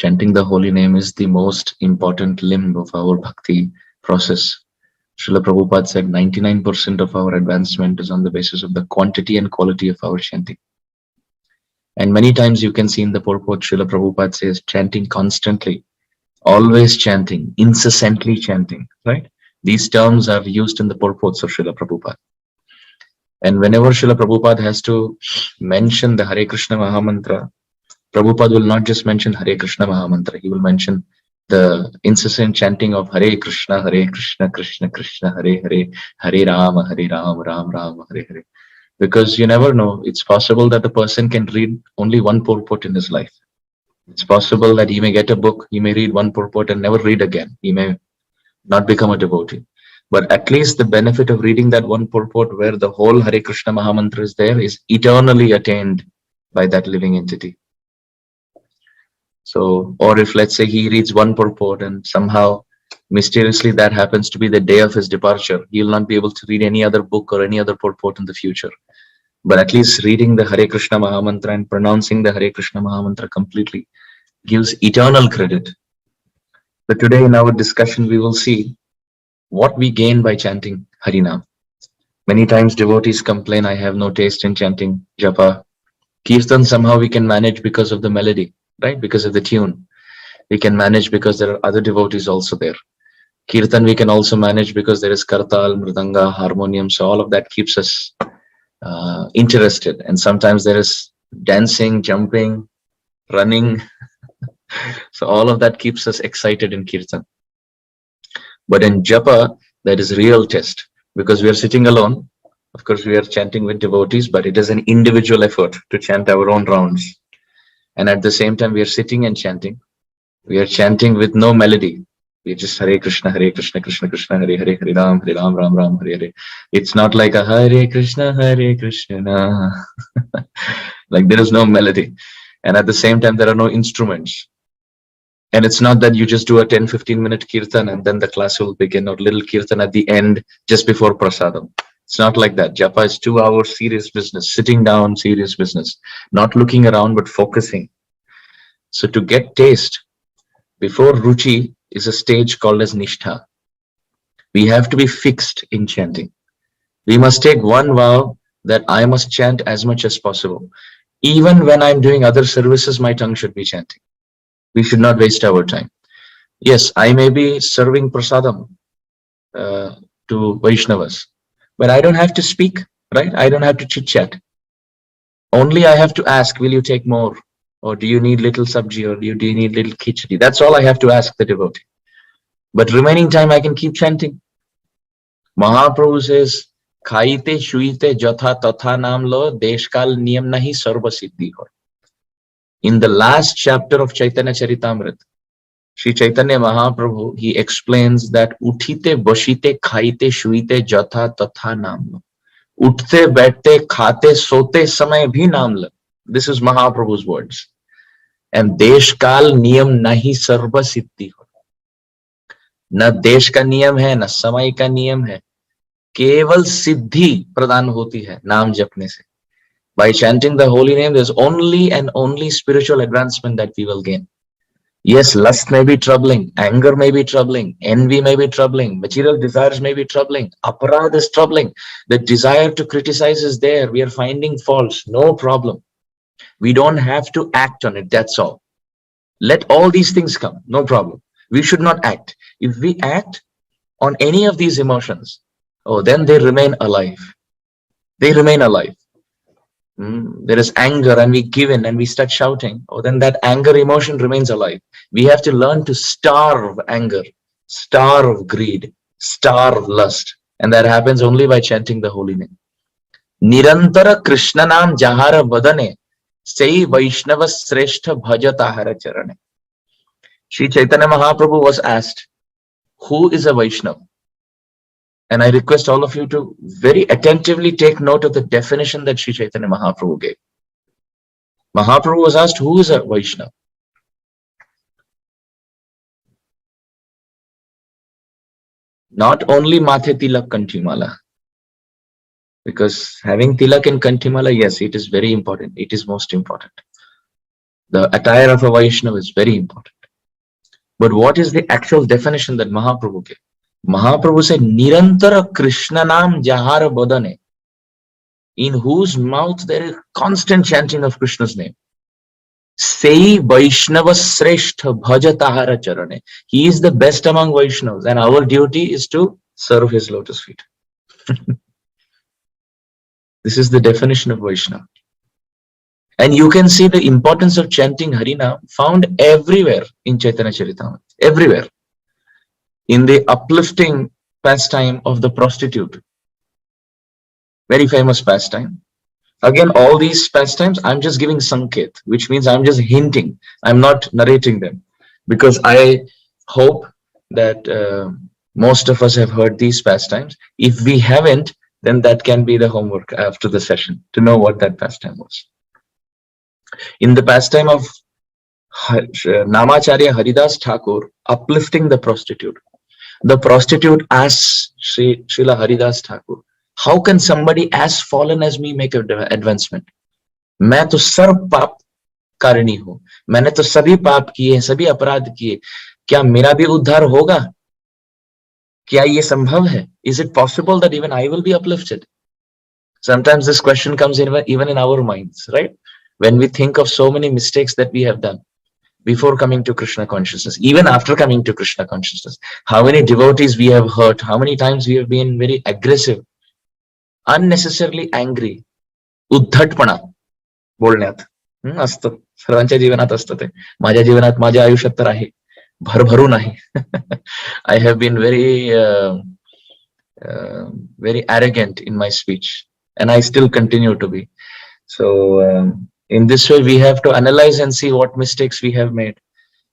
Chanting the holy name is the most important limb of our bhakti process. Srila Prabhupada said 99% of our advancement is on the basis of the quantity and quality of our chanting. And many times you can see in the purport, Srila Prabhupada says chanting constantly, always chanting, incessantly chanting, right? These terms are used in the purports of Srila Prabhupada. And whenever Srila Prabhupada has to mention the Hare Krishna Mahamantra, Prabhupada will not just mention Hare Krishna Mahamantra, he will mention the incessant chanting of Hare Krishna, Krishna Krishna, Hare Hare, Hare Rama, Ram Ram, Hare Hare. Because you never know, it's possible that the person can read only one purport in his life. It's possible that he may get a book, he may read one purport and never read again. He may not become a devotee. But at least the benefit of reading that one purport where the whole Hare Krishna Mahamantra is there is eternally attained by that living entity. So, or if let's say he reads one purport and somehow mysteriously that happens to be the day of his departure, he will not be able to read any other book or any other purport in the future. But at least reading the Hare Krishna Mahamantra and pronouncing the Hare Krishna Mahamantra completely gives eternal credit. But today in our discussion, we will see what we gain by chanting Harinam. Many times devotees complain, I have no taste in chanting japa. Kirtan somehow we can manage because of the melody, right? Because of the tune. We can manage because there are other devotees also there. Kirtan we can also manage because there is kartal, mridanga, harmonium. So all of that keeps us interested. And sometimes there is dancing, jumping, running. So all of that keeps us excited in Kirtan. But in japa, that is real test because we are sitting alone. Of course, we are chanting with devotees, but it is an individual effort to chant our own rounds. And at the same time, we are sitting and chanting. We are chanting with no melody. We are just Hare Krishna, Krishna Krishna, Hare Hare, Ram Ram, Hare Hare. It's not like a Hare Krishna, like there is no melody. And at the same time, there are no instruments. And it's not that you just do a 10-15 minute kirtan and then the class will begin, or little kirtan at the end just before prasadam. It's not like that. Japa is 2 hours serious business, sitting down, serious business, not looking around, but focusing. So to get taste, before ruchi is a stage called as nishtha. We have to be fixed in chanting. We must take one vow that I must chant as much as possible. Even when I'm doing other services, my tongue should be chanting. We should not waste our time. Yes, I may be serving prasadam to Vaishnavas, but I don't have to speak, right? I don't have to chit chat. Only I have to ask, will you take more? Or do you need little sabji? Or do you need little khichdi? That's all I have to ask the devotee. But remaining time, I can keep chanting. Mahaprabhu says, Khaite shuite jatha tatha naam lo deshkal niyam nahi sarva siddhi hoy. In the last chapter of Chaitanya Charitamrita, Sri Chaitanya Mahaprabhu, he explains that uthite bashite khaite shuite jatha tatha naam lo. Uthte baitte khate sote samay bhi naam lo. This is Mahaprabhu's words. And deshkal niyam nahi sarva siddhi hoy. न देश का नियम है न समय का नियम है, केवल सिद्धि प्रदान होती है नाम जपने से. By chanting the holy name, there's only and only spiritual advancement that we will gain. Yes, lust may be troubling, anger may be troubling, envy may be troubling, material desires may be troubling, aparad is troubling. The desire to criticize is there. We are finding faults, no problem. We don't have to act on it, that's all. Let all these things come, no problem. We should not act. If we act on any of these emotions, oh, then they remain alive. They remain alive. There is anger and we give in and we start shouting. Oh, then that anger emotion remains alive. We have to learn to starve anger, starve greed, starve lust. And that happens only by chanting the holy name. Nirantara Krishna Naam Jahara Vadane Sei Vaishnava Sreshta Bhajata Hara Charane. Sri Chaitanya Mahaprabhu was asked, who is a Vaishnava? And I request all of you to very attentively take note of the definition that Sri Chaitanya Mahaprabhu gave. Mahaprabhu was asked, who is a Vaishnava? Not only Mathe Tilak Kantimala. Because having Tilak and Kantimala, yes, it is very important. It is most important. The attire of a Vaishnava is very important. But what is the actual definition that Mahaprabhu gave? Mahaprabhu said, Nirantara Krishna Naam Jahara Bodhane, in whose mouth there is constant chanting of Krishna's name. Sei Vaishnava Sreshtha Bhajatahara Charane. He is the best among Vaishnavas, and our duty is to serve his lotus feet. This is the definition of Vaishnava. And you can see the importance of chanting Harinam found everywhere in Chaitanya Charitamrita. Everywhere. In the uplifting pastime of the prostitute. Very famous pastime. Again, all these pastimes, I'm just giving sanket, which means I'm just hinting. I'm not narrating them. Because I hope that most of us have heard these pastimes. If we haven't, then that can be the homework after the session, to know what that pastime was. In the pastime of Namacharya Haridas Thakur uplifting the prostitute asks Srila Haridas Thakur, how can somebody as fallen as me make an advancement? मैं तो सर्व पाप कारिणी हूं, मैंने तो सभी पाप किए, सभी अपराध किए, क्या मेरा भी उद्धार होगा? क्या ये संभव है? Is it possible that even I will be uplifted? Sometimes this question comes in even in our minds, right? When we think of so many mistakes that we have done before coming to Krishna consciousness, even after coming to Krishna consciousness, how many devotees we have hurt, how many times we have been very aggressive, unnecessarily angry, उद्धटपणा बोलण्यात असतं, सर्वांच्या जीवनात असतं ते. माझ्या जीवनात, माझ्या आयुष्यात तर आहे, भरभरून आहे. I have been very arrogant in my speech, and I still continue to be. So in this way, we have to analyze and see what mistakes we have made.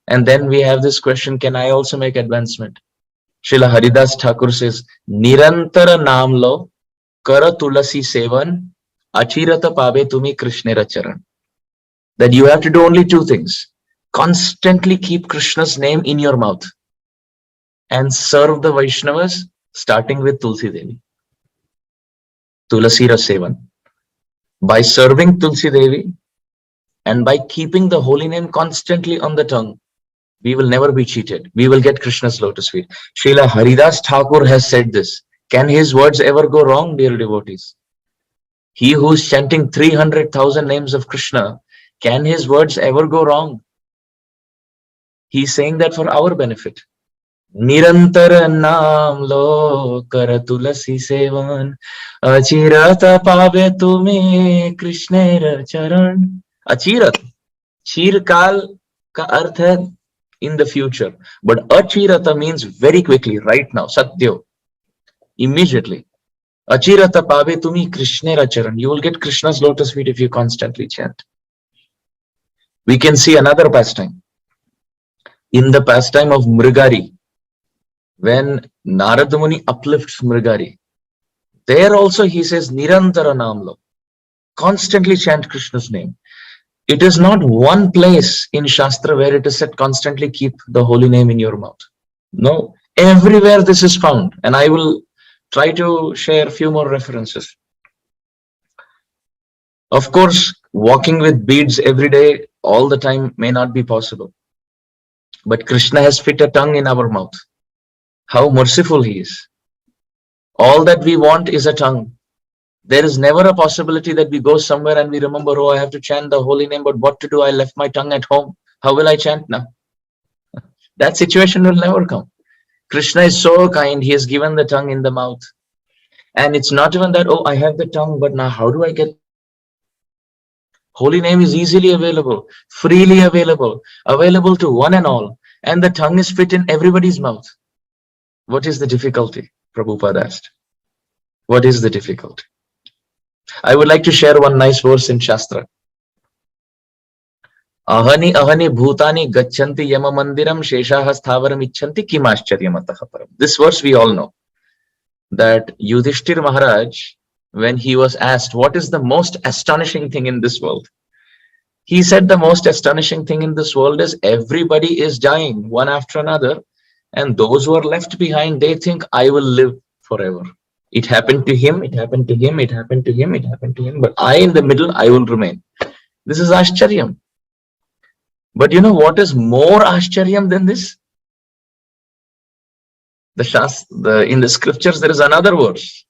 And then we have this question, can I also make advancement? Srila Haridas Thakur says, Nirantara naam lo kara tulasi sevan achirata pabe tumi Krishnera charan. That you have to do only two things. Constantly keep Krishna's name in your mouth and serve the Vaishnavas, starting with Tulsi Devi. Tulasi Rasevan. By serving Tulsi Devi and by keeping the holy name constantly on the tongue, we will never be cheated. We will get Krishna's lotus feet. Srila Haridas Thakur has said this. Can his words ever go wrong, dear devotees? He who is chanting 300,000 names of Krishna, can his words ever go wrong? He's saying that for our benefit. Nirantara naam lo kara tulasi sevan achirata pabe tumi Krishnera charan. Achirat, chirkal ka arth hai in the future, but achirata means very quickly, right now, satyo, immediately. Achirata pabe tumi Krishnera charan. You will get Krishna's lotus feet if you constantly chant. We can see another pastime. In the pastime of Mrigari, when Narada Muni uplifts Mrigari, there also he says Nirantara Namlo, constantly chant Krishna's name. It is not one place in Shastra where it is said constantly keep the holy name in your mouth. No, everywhere this is found, and I will try to share a few more references. Of course, walking with beads every day all the time may not be possible. But Krishna has fit a tongue in our mouth. How merciful he is. All that we want is a tongue. There is never a possibility that we go somewhere and we remember, oh, I have to chant the holy name, but what to do? I left my tongue at home. How will I chant now? That situation will never come. Krishna is so kind. He has given the tongue in the mouth. And it's not even that, oh, I have the tongue, but now how do I get? Holy name is easily available, freely available, available to one and all. And the tongue is fit in everybody's mouth. What is the difficulty? Prabhupada asked. What is the difficulty? I would like to share one nice verse in Shastra. Ahani ahani bhutani gacchanti yama mandiram sheshaha sthavaram icchanti kimascharyamatah param. This verse we all know. That Yudhishthir Maharaj, when he was asked, what is the most astonishing thing in this world? He said the most astonishing thing in this world is everybody is dying one after another. And those who are left behind, they think, I will live forever. It happened to him, it happened to him, it happened to him, it happened to him. But I in the middle, I will remain. This is Ashcharyam. But you know what is more Ashcharyam than this? In the scriptures, there is another verse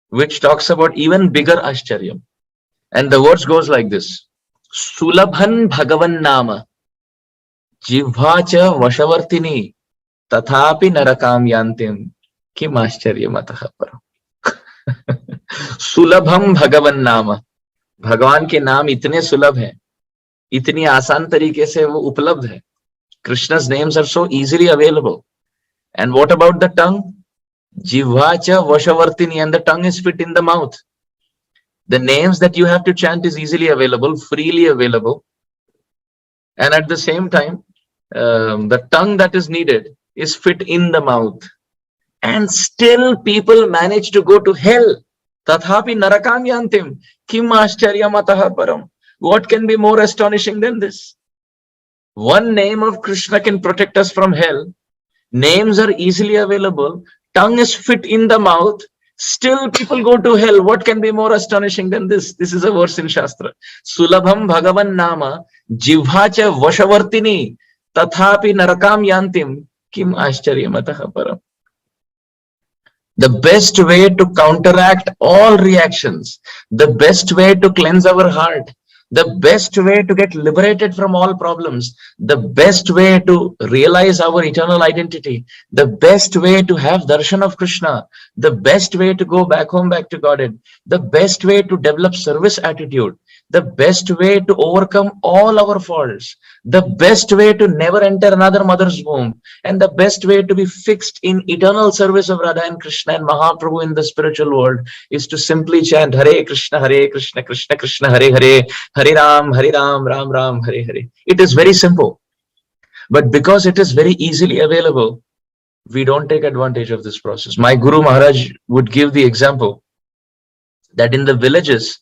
which talks about even bigger Ashcharyam. And the verse goes like this. Sulabhan Bhagavan Nama Jivhacha Vashavartini Tathapi Narakam Yantim Kim Ashcharyam Ataha Param. सुलभम भगवन नाम, भगवान के नाम इतने सुलभ हैं, इतनी आसान तरीके से वो उपलब्ध है. Krishna's names are so easily available. And what about the tongue? Jivhacha Vashavartini, and the tongue is fit in the mouth. The names that you have to chant is easily available, freely available. And at the same time, the tongue that is needed is fit in the mouth. And still people manage to go to hell. Tathapi narakam yantim kim ashcharyam ataha param. What can be more astonishing than this? One name of Krishna can protect us from hell. Names are easily available. Tongue is fit in the mouth. Still people go to hell. What can be more astonishing than this? This is a verse in Shastra. Sulabham Bhagavan Nama Jivhacha Vashavartini Tathapi Narakam Yantim Kim Ashcharyam Ataha Param. The best way to counteract all reactions, the best way to cleanse our heart, the best way to get liberated from all problems, the best way to realize our eternal identity, the best way to have darshan of Krishna, the best way to go back home, back to Godhead, the best way to develop service attitude, the best way to overcome all our faults, the best way to never enter another mother's womb, and the best way to be fixed in eternal service of Radha and Krishna and Mahaprabhu in the spiritual world is to simply chant Hare Krishna, Krishna Krishna, Hare Hare, Harinam, Ram Ram, Hare Hare. It is very simple. But because it is very easily available, we don't take advantage of this process. My Guru Maharaj would give the example that in the villages,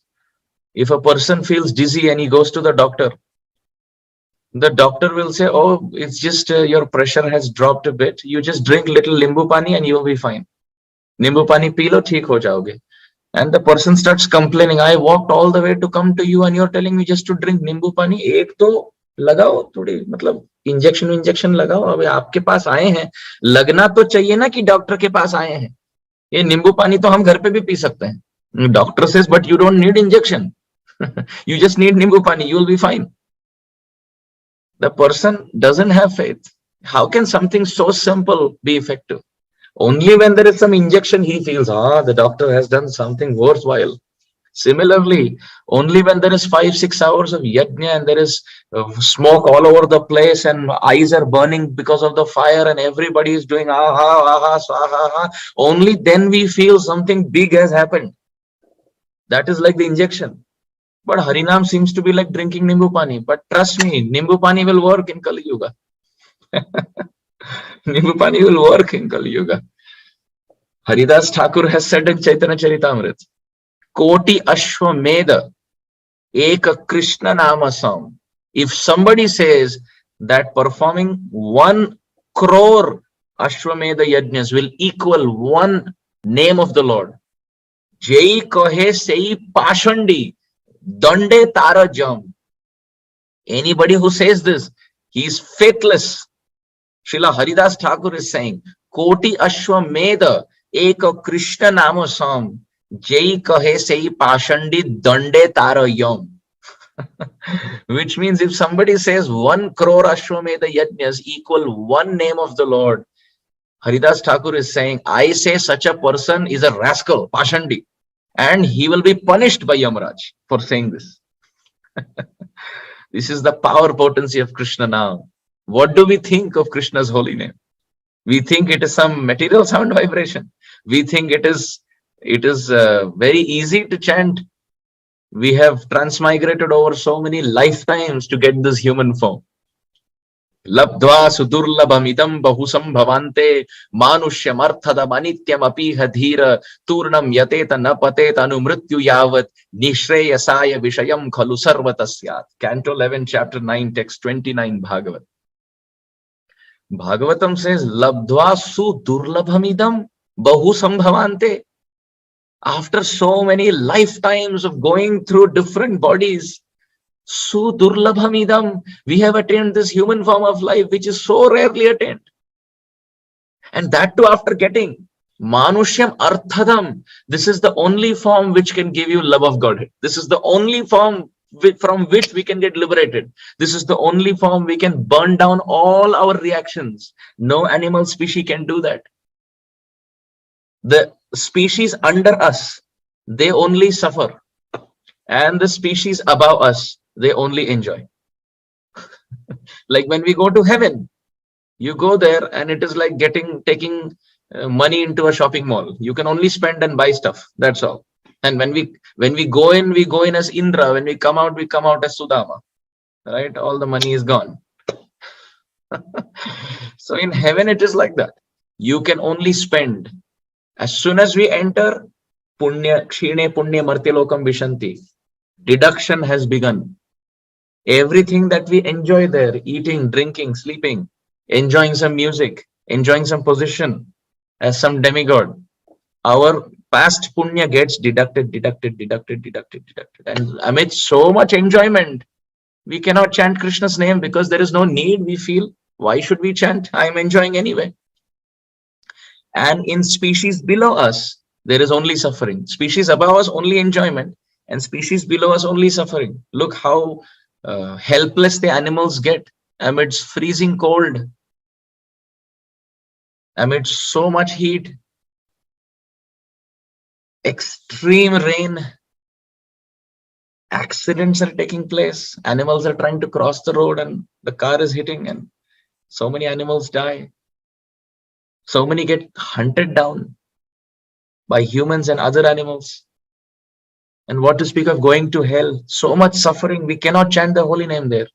if a person feels dizzy and he goes to the doctor will say, oh, it's just your pressure has dropped a bit. You just drink little limbu pani and you will be fine. Nimbu pani pee lo, theek ho jaoge. And the person starts complaining, I walked all the way to come to you and you're telling me just to drink nimbu pani. Ek to lagao थोड़ी, मतलब injection लगाओ. अब आपके पास आए हैं, लगना तो चाहिए ना कि डॉक्टर के पास आए हैं. ये नींबू पानी तो हम घर पे भी पी सकते हैं. Doctor says, but you don't need injection. You just need nimbu pani, you will be fine. The person doesn't have faith. How can something so simple be effective? Only when there is some injection, he feels, the doctor has done something worthwhile. Similarly, only when there is 5-6 hours of yajna and there is smoke all over the place and eyes are burning because of the fire and everybody is doing aha, swaha, only then we feel something big has happened. That is like the injection. But Harinam seems to be like drinking nimbu pani. But trust me, nimbu pani will work in Kali Yuga. Nimbu pani will work in Kali Yuga. Haridas Thakur has said in Chaitanya Charitamrita, Koti Ashwamedha Eka Krishna Nama Sam. If somebody says that performing 1 crore Ashwamedha Yajnas will equal one name of the Lord, Jai Kahe Sei Pashandi Dande Tara Jam. Anybody who says this, he is faithless. Srila Haridas Thakur is saying, Koti Ashwamedha Eka Krishna Nama Sam Jai Kahe Sei Pashandi Dande Tara Yam. Which means if somebody says 1 crore Ashwamedha Yajnas equal one name of the Lord, Haridas Thakur is saying, I say such a person is a rascal, Pashandi. And he will be punished by Yamaraj for saying this. This is the power potency of Krishna now. What do we think of Krishna's holy name? We think it is some material sound vibration. We think it is very easy to chant. We have transmigrated over so many lifetimes to get this human form. Labdva sudurlabhamidam bahusam bhavante manushya marthada manityam apiha dhira turnam yateta napateta anumrityu yavat nishreyasaya vishayam khalu sarvatasyat. Canto 11, chapter 9, text 29, Bhagavad. Bhagavatam says, Labdva sudurlabhamidam bahusam bhavante. After so many lifetimes of going through different bodies, Sudurlabhamidam. We have attained this human form of life, which is so rarely attained. And that too after getting Manushyam Arthadam. This is the only form which can give you love of Godhead. This is the only form from which we can get liberated. This is the only form we can burn down all our reactions. No animal species can do that. The species under us, they only suffer. And the species above us, they only enjoy. Like when we go to heaven, you go there and it is like taking money into a shopping mall. You can only spend and buy stuff. That's all. And when we go in as Indra. When we come out as Sudama. Right? All the money is gone. So in heaven it is like that. You can only spend. As soon as we enter, punya kshine punya martyalokam vishanti. Deduction has begun. Everything that we enjoy there, eating, drinking, sleeping, enjoying some music, enjoying some position as some demigod, our past punya gets deducted. And amid so much enjoyment, we cannot chant Krishna's name because there is no need. We feel, why should we chant? I am enjoying anyway. And in species below us, there is only suffering. Species above us, only enjoyment. And species below us, only suffering. Look how helpless the animals get amidst freezing cold, amidst so much heat, extreme rain, accidents are taking place. Animals are trying to cross the road and the car is hitting and so many animals die. So many get hunted down by humans and other animals. And what to speak of going to hell? So much suffering. We cannot chant the holy name there.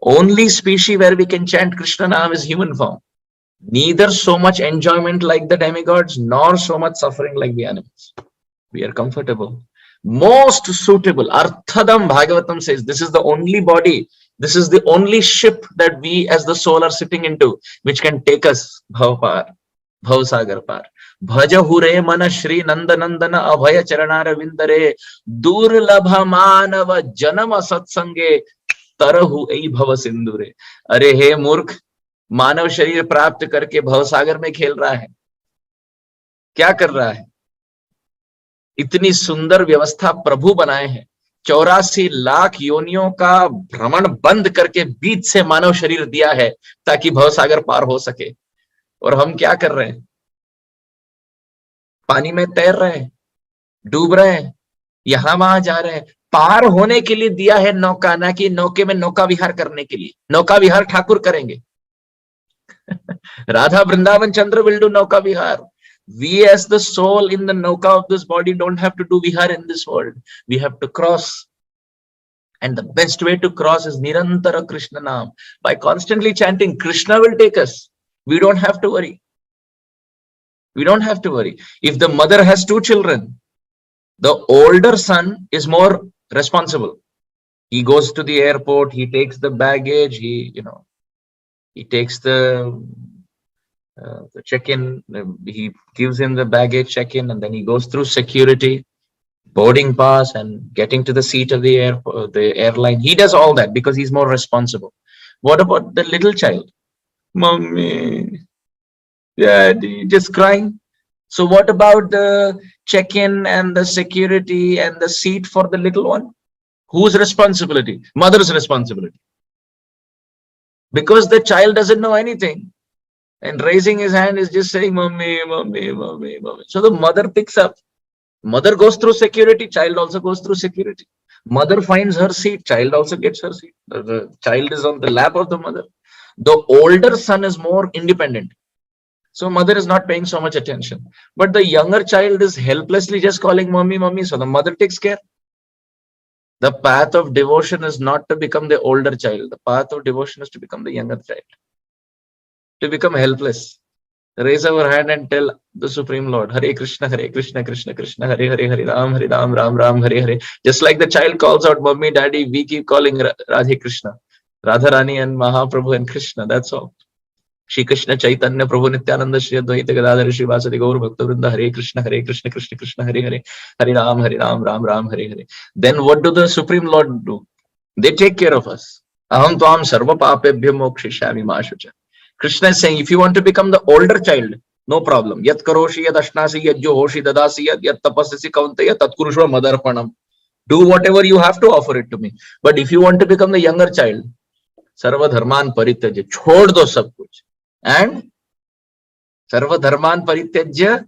Only species where we can chant Krishna Naam is human form. Neither so much enjoyment like the demigods, nor so much suffering like the animals. We are comfortable. Most suitable. Arthadam Bhagavatam says, this is the only body, this is the only ship that we as the soul are sitting into, which can take us Bhavpar, Bhavsagar par. Bhaja hure mana Shri Nandanandana Abhaya Charanara Vindare Durlabha Manava Janama Satsange Tarahu Ei Bhava Sindure. अरे हे मूर्ख, मानव शरीर प्राप्त करके भवसागर में खेल रहा है, क्या कर रहा है? इतनी सुंदर व्यवस्था प्रभु बनाए हैं, 84 लाख योनियों का भ्रमण बंद करके बीच से मानव शरीर दिया है ताकि भवसागर पार हो सके। और हम क्या कर रहे हैं? पानी में तैर रहे हैं, डूब रहे हैं, यहां वहां जा रहे हैं। पार होने के लिए दिया है नौका, ना कि नौके में नौका विहार करने के लिए। नौका विहार ठाकुर करेंगे। Radha Vrindavan Chandra will do nauka vihar. We as the soul in the nauka of this body don't have to do vihar in this world. We have to cross. And the best way to cross is Nirantara Krishna Naam. By constantly chanting, Krishna will take us. We don't have to worry. We don't have to worry. If the mother has 2 children, the older son is more responsible. He goes to the airport, he takes the baggage, he takes the check-in, he gives him the baggage check-in, and then he goes through security, boarding pass, and getting to the seat of the airline. He does all that because he's more responsible. What about the little child? Mommy, daddy, just crying. So what about the check-in and the security and the seat for the little one? Whose responsibility? Mother's responsibility. Because the child doesn't know anything and raising his hand is just saying, mommy, mommy, mommy, mommy. So the mother picks up. Mother goes through security, child also goes through security. Mother finds her seat, child also gets her seat. The child is on the lap of the mother. The older son is more independent. So mother is not paying so much attention. But the younger child is helplessly just calling mommy, mommy. So the mother takes care. The path of devotion is not to become the older child. The path of devotion is to become the younger child. To become helpless. Raise our hand and tell the Supreme Lord, Hare Krishna, Krishna Krishna, Hare Hare, Hare Ram, Ram Ram, Hare Hare. Just like the child calls out, mommy, daddy, we keep calling Radhe Krishna. Radharani and Mahaprabhu and Krishna, that's all. Shri Krishna Chaitanya Prabhu Nityananda Shri Advaita Gadadhara Shri Vasadi Gaur Bhakta Vrinda Hare Krishna Krishna Krishna Hare Hare Hare Ram Ram Hare Hare. Then what do the Supreme Lord do? They take care of us. Aham tvam sarva papebhyo mokshishami ma shucha. Krishna is saying, if you want to become the older child, no problem. Yat karoshi yat ashnasi yat johoshi dadasi yat tapasasi kauntaya tat kurushva madarpanam. Do whatever you have to offer it to me. But if you want to become the younger child, sarva dharman parityajya, chhod do sab kuch. And sarva dharman parityajya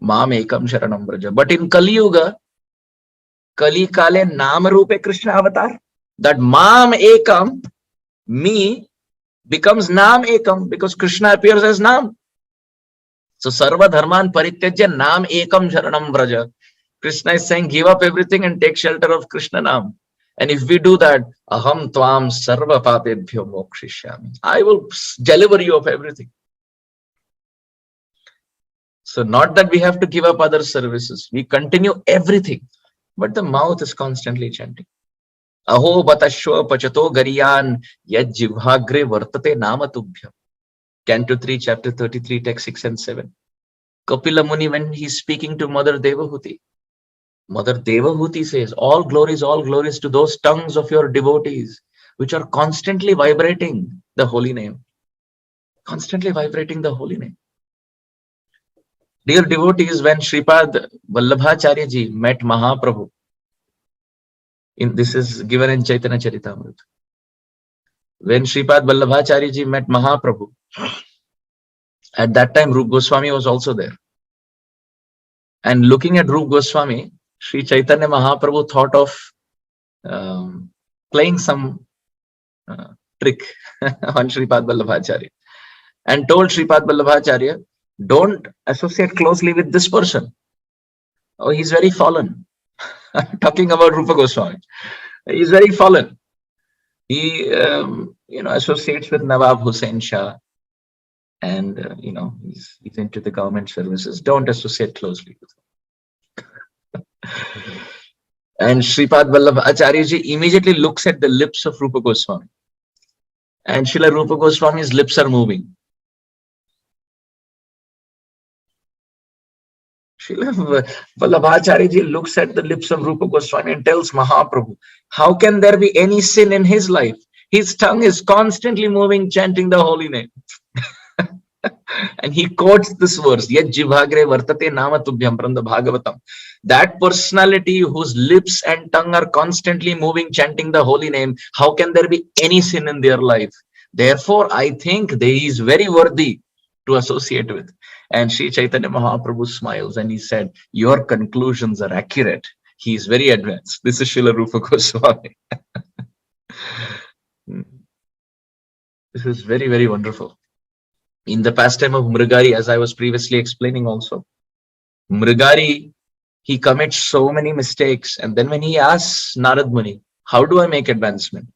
mam ekam sharanam braja. But in Kali Yuga, Kali Kale Naam Rupe Krishna avatar, that mam ekam, me, becomes Naam ekam because Krishna appears as Naam. So sarva dharman parityajya Naam ekam sharanam braja. Krishna is saying, give up everything and take shelter of Krishna Naam. And if we do that, aham tvam sarva papebhyo mokshishyami. I will deliver you of everything. So not that we have to give up other services. We continue everything. But the mouth is constantly chanting. Aho batashwa pachato gariyan yad jivhagre vartate namatubhyam. Canto 3, chapter 33, text 6 and 7. Kapila Muni, when he's speaking to Mother Devahuti, Mother Devahuti says, all glories to those tongues of your devotees, which are constantly vibrating the holy name. Constantly vibrating the holy name. Dear devotees, when Shripad Vallabhacharya ji met Mahaprabhu, this is given in Chaitanya Charitamrita. When Shripad Vallabhacharya ji met Mahaprabhu, at that time Rup Goswami was also there. And looking at Rup Goswami, Sri Chaitanya Mahaprabhu thought of playing some trick on Shripad Vallabhacharya and told Shripad Vallabhacharya, don't associate closely with this person. Oh, he's very fallen. Talking about Rupa Goswami. He's very fallen. He, associates with Nawab Hussain Shah and, he's into the government services. Don't associate closely with him. And Shripad Vallabhacharya ji immediately looks at the lips of Rupa Goswami. And Srila Rupa Goswami's lips are moving. Srila Vallabhacharya ji looks at the lips of Rupa Goswami and tells Mahaprabhu, how can there be any sin in his life? His tongue is constantly moving, chanting the holy name. And he quotes this verse, Yad jivhagre vartate namatubhyam from the Bhagavatam. That personality whose lips and tongue are constantly moving, chanting the holy name, how can there be any sin in their life? Therefore, I think he is very worthy to associate with. And Sri Chaitanya Mahaprabhu smiles and he said, your conclusions are accurate. He is very advanced. This is Srila Rupa Goswami. This is very, very wonderful. In the pastime of Mrigari, as I was previously explaining also, Mrigari, he commits so many mistakes. And then when he asks Narad Muni, how do I make advancement?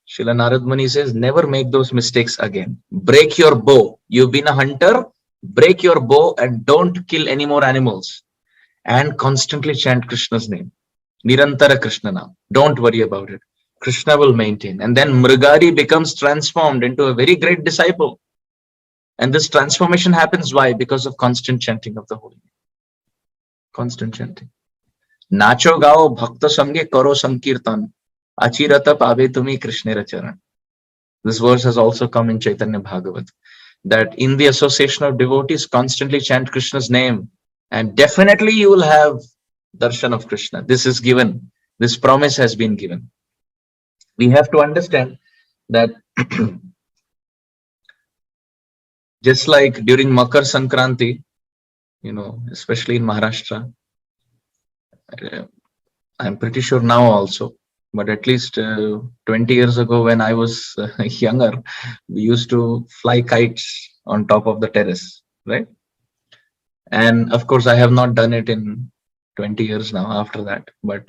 Srila Narad Muni says, never make those mistakes again. Break your bow. You've been a hunter, break your bow and don't kill any more animals. And constantly chant Krishna's name. Nirantara Krishna Naam. Don't worry about it. Krishna will maintain. And then Mrigari becomes transformed into a very great disciple. And this transformation happens why? Because of constant chanting of the holy name. Constant chanting. Nacho gao bhakta sange karo Sankirtan. Achirata pave tumi Krishnera charan. This verse has also come in Chaitanya Bhagavad. That in the association of devotees, constantly chant Krishna's name. And definitely you will have darshan of Krishna. This is given. This promise has been given. We have to understand that just like during Makar Sankranti, especially in Maharashtra, I'm pretty sure now also, but at least 20 years ago when I was younger, we used to fly kites on top of the terrace, right? And of course, I have not done it in 20 years now after that, but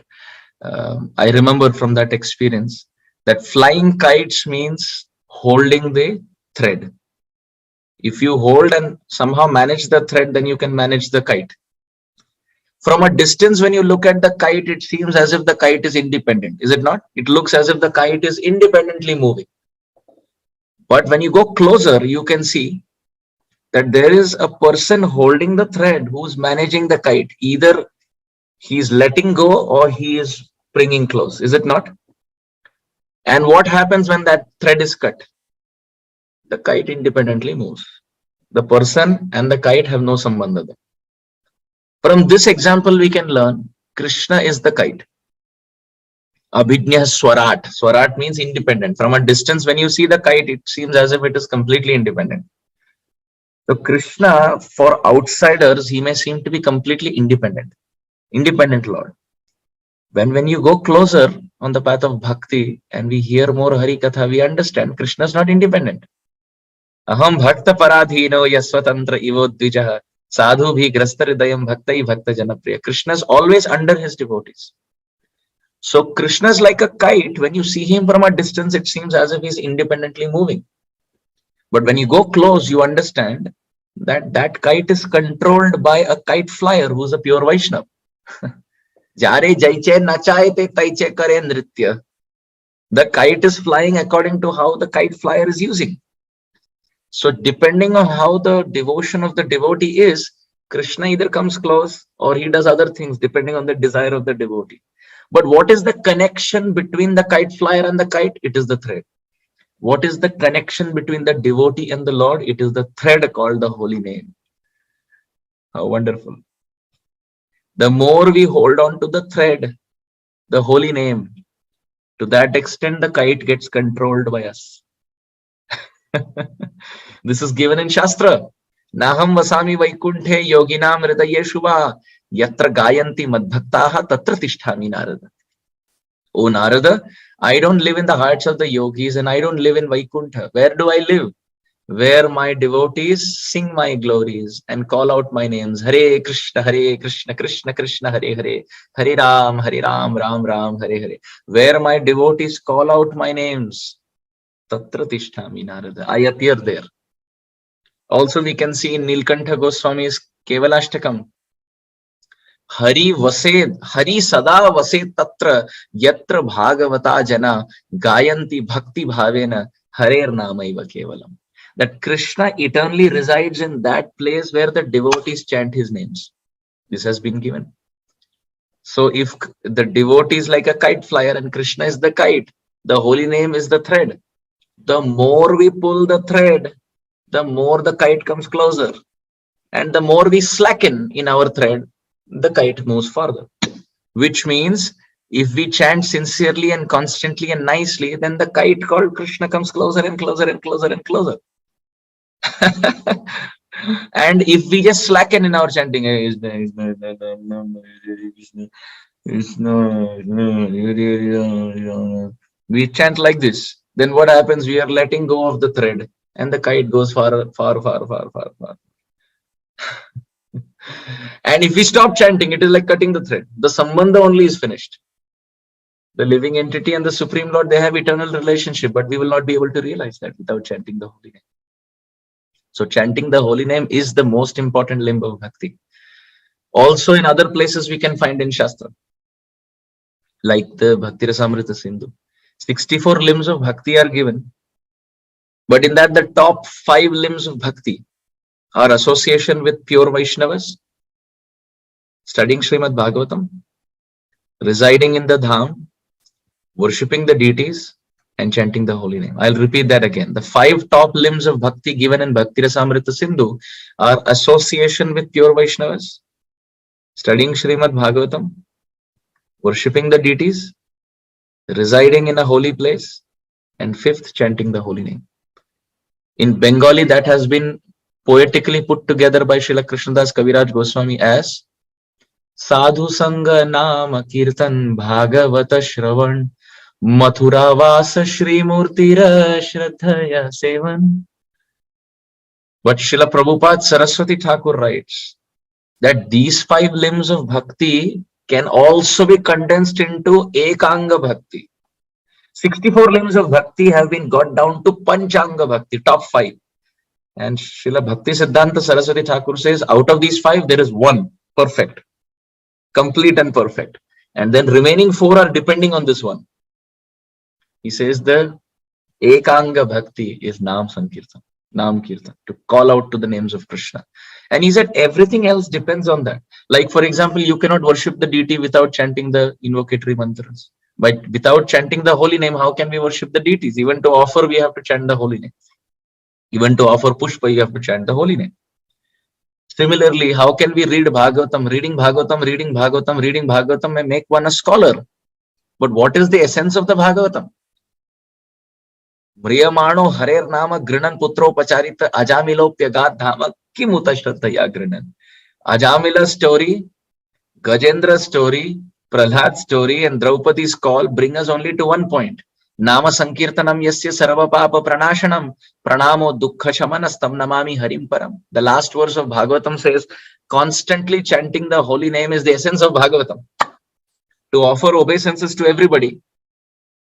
I remember from that experience that flying kites means holding the thread. If you hold and somehow manage the thread, then you can manage the kite. From a distance, when you look at the kite, it seems as if the kite is independent. Is it not? It looks as if the kite is independently moving. But when you go closer, you can see that there is a person holding the thread who's managing the kite. Either he's letting go or he is bringing close. Is it not? And what happens when that thread is cut? The kite independently moves. The person and the kite have no sambandha. From this example, we can learn Krishna is the kite. Abhijna Swarat. Swarat means independent. From a distance, when you see the kite, it seems as if it is completely independent. So Krishna, for outsiders, he may seem to be completely independent Lord. When you go closer on the path of bhakti and we hear more Hari Katha, we understand Krishna is not independent. Aham bhakta paradhino yasvatantra ivodvijaha sadhu bhi grastar bhaktai bhakta janapriya. Krishna is always under his devotees. So Krishna is like a kite. When you see him from a distance, it seems as if he's independently moving. But when you go close, you understand that that kite is controlled by a kite flyer who's a pure Vaishnava. Jare jaiche nachaye te taiche kare nritya. The kite is flying according to how the kite flyer is using. So depending on how the devotion of the devotee is, Krishna either comes close or he does other things depending on the desire of the devotee. But what is the connection between the kite flyer and the kite? It is the thread. What is the connection between the devotee and the Lord? It is the thread called the holy name. How wonderful. The more we hold on to the thread, the holy name, to that extent the kite gets controlled by us. This is given in Shastra. Naham vasami vaikunthe yoginam hridaye shubha yatra gayanti madbhaktaha tatra tisthami Narada. Oh Narada, I don't live in the hearts of the yogis and I don't live in Vaikuntha. Where do I live? Where my devotees sing my glories and call out my names. Hare Krishna, Krishna Krishna, Hare Hare. Hare Ram, Ram Ram, Hare Hare. Where my devotees call out my names. Tatra tisthami Narada. I appear there. Also we can see in Nilkantha Goswami's Kevalashtakam. Hari vase, Hari sada vase tatra yatra bhagavata jana gayanti bhakti bhavena Harer namaiva kevalam. That Krishna eternally resides in that place where the devotees chant his names. This has been given. So if the devotee is like a kite flyer and Krishna is the kite, the holy name is the thread. The more we pull the thread, the more the kite comes closer. And the more we slacken in our thread, the kite moves further. Which means if we chant sincerely and constantly and nicely, then the kite called Krishna comes closer and closer and closer and closer. And if we just slacken in our chanting, we chant like this, then what happens? We are letting go of the thread and the kite goes far, far, far, far, far, far. And if we stop chanting, it is like cutting the thread. The sambandha only is finished. The living entity and the Supreme Lord, they have eternal relationship, but we will not be able to realize that without chanting the holy name. So chanting the holy name is the most important limb of bhakti. Also in other places we can find in Shastra, like the Bhakti Rasamrita Sindhu. 64 limbs of bhakti are given, but in that the top 5 limbs of bhakti are association with pure Vaishnavas, studying Srimad Bhagavatam, residing in the Dham, worshipping the deities, and chanting the holy name. I'll repeat that again. The 5 top limbs of bhakti given in Bhakti Rasamrita Sindhu are association with pure Vaishnavas, studying Srimad Bhagavatam, worshipping the deities, residing in a holy place, and 5th, chanting the holy name. In Bengali, that has been poetically put together by Srila Krishnadas Kaviraj Goswami as Sadhu Sangha Naam Kirtan Bhagavata Shravan Mathura Vasa Shri Murtira Shraddhaya Sevan. But Srila Prabhupada Saraswati Thakur writes that these 5 limbs of bhakti can also be condensed into Ekanga Bhakti. 64 limbs of bhakti have been got down to Panchanga Bhakti, top 5. And Srila Bhakti Siddhanta Saraswati Thakur says, out of these 5, there is one perfect, complete and perfect. And then remaining 4 are depending on this one. He says the Ekanga Bhakti is Naam Sankirtan, Naam Kirtan, to call out to the names of Krishna. And he said everything else depends on that. Like, for example, you cannot worship the deity without chanting the invocatory mantras. But without chanting the holy name, how can we worship the deities? Even to offer, we have to chant the holy name. Even to offer pushpa, you have to chant the holy name. Similarly, how can we read Bhagavatam? Reading Bhagavatam may make one a scholar. But what is the essence of the Bhagavatam? Mriyamano Hare Nama Grinan Putro Pacharita Ajamilopyagat Dhama Kimuta Shraddhaya Grinan. Ajamila story, Gajendra story, Prahlad story, and Draupadi's call bring us only to one point. Nama Sankirtanam Yasya Sarva Papa Pranashanam Pranamo Dukkha Shamanastam Namami Harim Param. The last verse of Bhagavatam says, constantly chanting the holy name is the essence of Bhagavatam. To offer obeisances to everybody,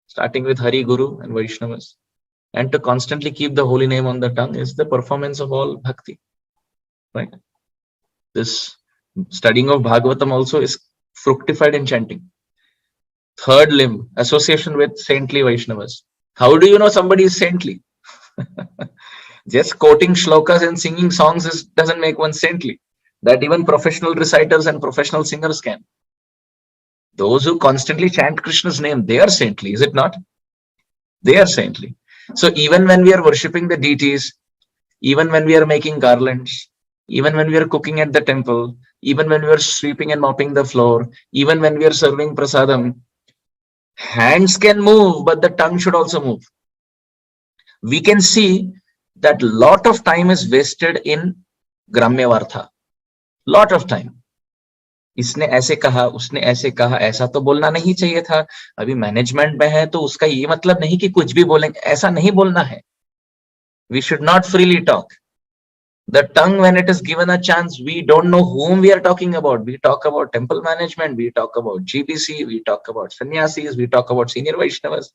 starting with Hari, Guru, and Vaishnavas, and to constantly keep the holy name on the tongue is the performance of all bhakti. Right? This studying of Bhagavatam also is fructified in chanting. Third limb, association with saintly Vaishnavas. How do you know somebody is saintly? Just quoting shlokas and singing songs doesn't make one saintly. That even professional reciters and professional singers can. Those who constantly chant Krishna's name, they are saintly, is it not? They are saintly. So even when we are worshipping the deities, even when we are making garlands, even when we are cooking at the temple, even when we are sweeping and mopping the floor, even when we are serving prasadam, hands can move, but the tongue should also move. We can see that lot of time is wasted in Gramya Vartha. Lot of time. इसने ऐसे कहा, उसने ऐसे कहा, ऐसा तो बोलना नहीं चाहिए था, अभी मैनेजमेंट में है तो उसका ये मतलब नहीं कि कुछ भी बोलेंगे, ऐसा नहीं बोलना है. We should not freely talk. The tongue, when it is given a chance, we don't know whom we are talking about. We talk about temple management, we talk about GBC, we talk about sannyasis, we talk about senior Vaishnavas.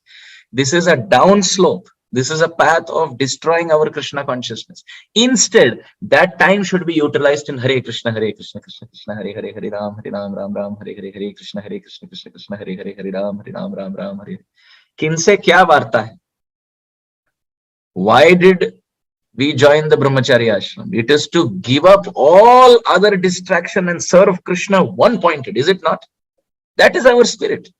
This is a down slope. This is a path of destroying our Krishna consciousness. Instead, that time should be utilized in Hare Krishna, Krishna Krishna, Hare Hare, Hare Ram, Ram Ram, Hare Hare, Hare Krishna, Krishna Krishna, Hare Hare, Hare Ram, Ram Ram, Hare. किनसे क्या वार्ता है? Why did we join the Brahmachari ashram? It is to give up all other distraction and serve Krishna one-pointed, is it not? That is our spirit.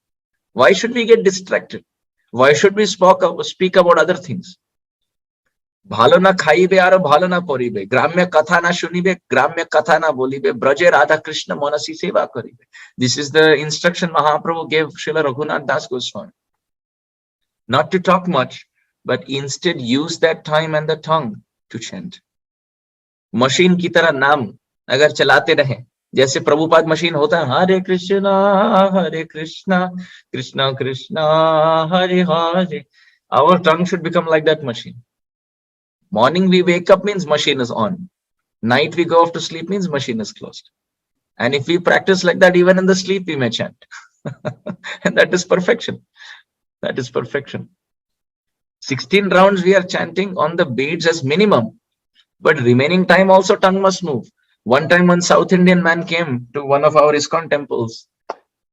Why should we get distracted? Why should we speak about other things? Bhalo na khaibe aro bhalo na poribe. Gramya katha na shunibe, gramya katha na bolibe. Braje Radha Krishna monasi seva karibe. This is the instruction Mahaprabhu gave Srila Raghunath Das Goswami. Not to talk much, but instead use that time and the tongue to chant. Machine की तरह नाम अगर चलाते रहे, जैसे Prabhupada machine होता है, हरे Krishna Krishna Krishna Hare Hare. Our tongue should become like that machine. Morning we wake up means machine is on. Night we go off to sleep means machine is closed. And if we practice like that, even in the sleep we may chant. And that is perfection. That is perfection. 16 rounds we are chanting on the beads as minimum, but remaining time also tongue must move. One time one South Indian man came to one of our ISKCON temples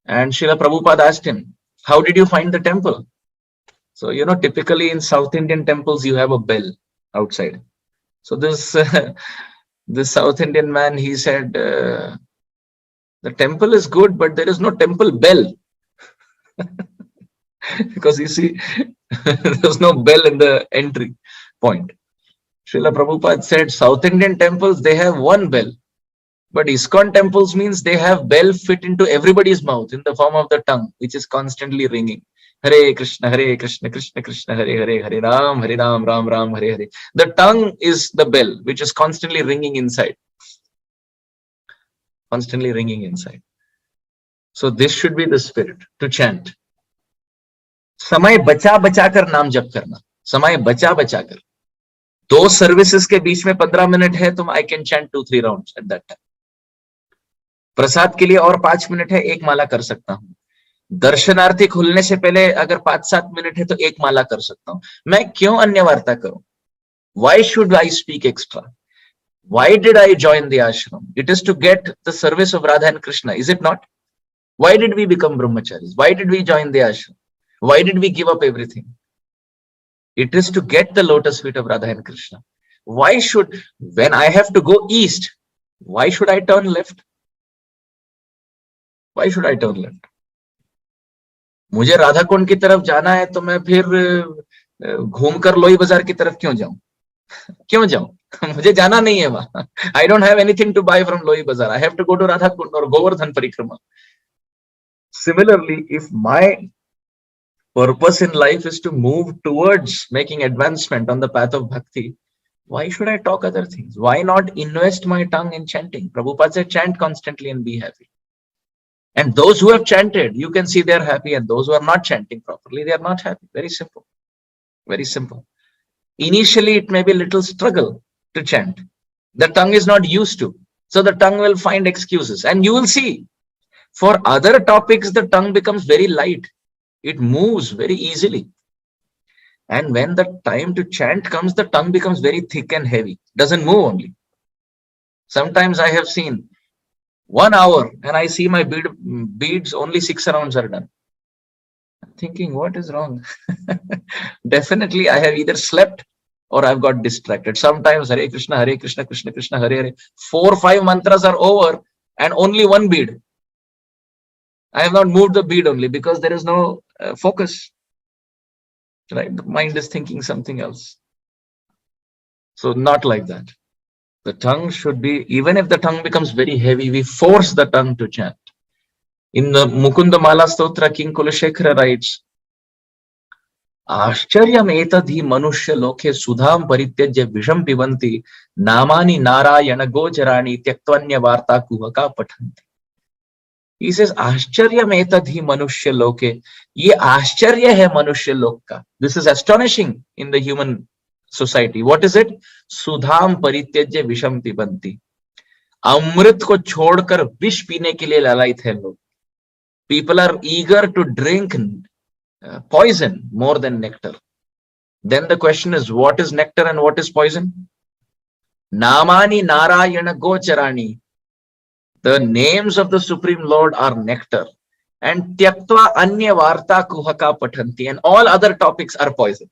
and Srila Prabhupada asked him, how did you find the temple? So, you know, typically in South Indian temples, you have a bell outside. So this, this South Indian man, he said, the temple is good, but there is no temple bell. Because you see, there's no bell in the entry point. Srila Prabhupada said, South Indian temples, they have one bell. But ISKCON temples means they have bell fit into everybody's mouth in the form of the tongue, which is constantly ringing. Hare Krishna, Krishna Krishna, Hare Hare, Hare Ram, Ram Ram, Hare Hare. The tongue is the bell, which is constantly ringing inside. Constantly ringing inside. So this should be the spirit, to chant. समय बचा बचा कर नाम जप करना. समय बचा बचा कर. दो सर्विसेज के बीच में 15 मिनट है तो I can chant 2-3 rounds at that time. प्रसाद के लिए और 5 मिनट है, एक माला कर सकता हूं. दर्शनार्थी खुलने से पहले अगर 5-7 मिनट है तो एक माला कर सकता हूं. मैं क्यों अन्य वार्ता करूं? Why should I speak extra? Why did I join the ashram? It is to get the service of Radha and Krishna, is it not? Why did we become brahmacharis? Why did we join the ashram? Why did we give up everything? It is to get the lotus feet of Radha and Krishna. Why should, when I have to go east, why should I turn left? Why should I turn left? मुझे राधा कुंड की तरफ जाना है तो मैं फिर घूमकर लोई बाजार की तरफ क्यों जाऊं? क्यों जाऊं? मुझे जाना नहीं है वहां. I don't have anything to buy from लोई बाजार. I have to go to Radha Kund or Govardhan Parikrama. Similarly, if my purpose in life is to move towards making advancement on the path of bhakti, why should I talk other things? Why not invest my tongue in chanting? Prabhupada said, chant constantly and be happy. And those who have chanted, you can see they're happy, and those who are not chanting properly, they are not happy. Very simple. Very simple. Initially, it may be a little struggle to chant. The tongue is not used to. So the tongue will find excuses. And you will see, for other topics, the tongue becomes very light. It moves very easily. And when the time to chant comes, the tongue becomes very thick and heavy. Doesn't move only. Sometimes I have seen 1 hour and I see my beads, only 6 rounds are done. I'm thinking, what is wrong? Definitely I have either slept or I've got distracted. Sometimes Hare Krishna, Krishna Krishna, Hare Hare. 4 or 5 mantras are over and only 1 bead. I have not moved the bead only because there is no focus. Right? The mind is thinking something else. So not like that. The tongue should be, even if the tongue becomes very heavy, we force the tongue to chant. In the Mukunda Mala Stotra, King Kulashekara writes, Ashcharyam etadhi manushya lokhe sudham parityajya visham pibanti namani narayana gocharani tyaktvanya varta kuhaka pathanti. He says, Ashcharyam etadhi manushya lokhe. Ye ashcharya hai manushya lok ka. This is astonishing in the human society. What is it? Sudham parityajya visham pibanti. Amrit ko chhodkar vish peene ke liye lalayit hai log. People are eager to drink poison more than nectar. Then the question is, what is nectar and what is poison? Namani narayana gocharani. The names of the Supreme Lord are nectar. And tyaktva anya varta kuhaka pathanti. And all other topics are poison.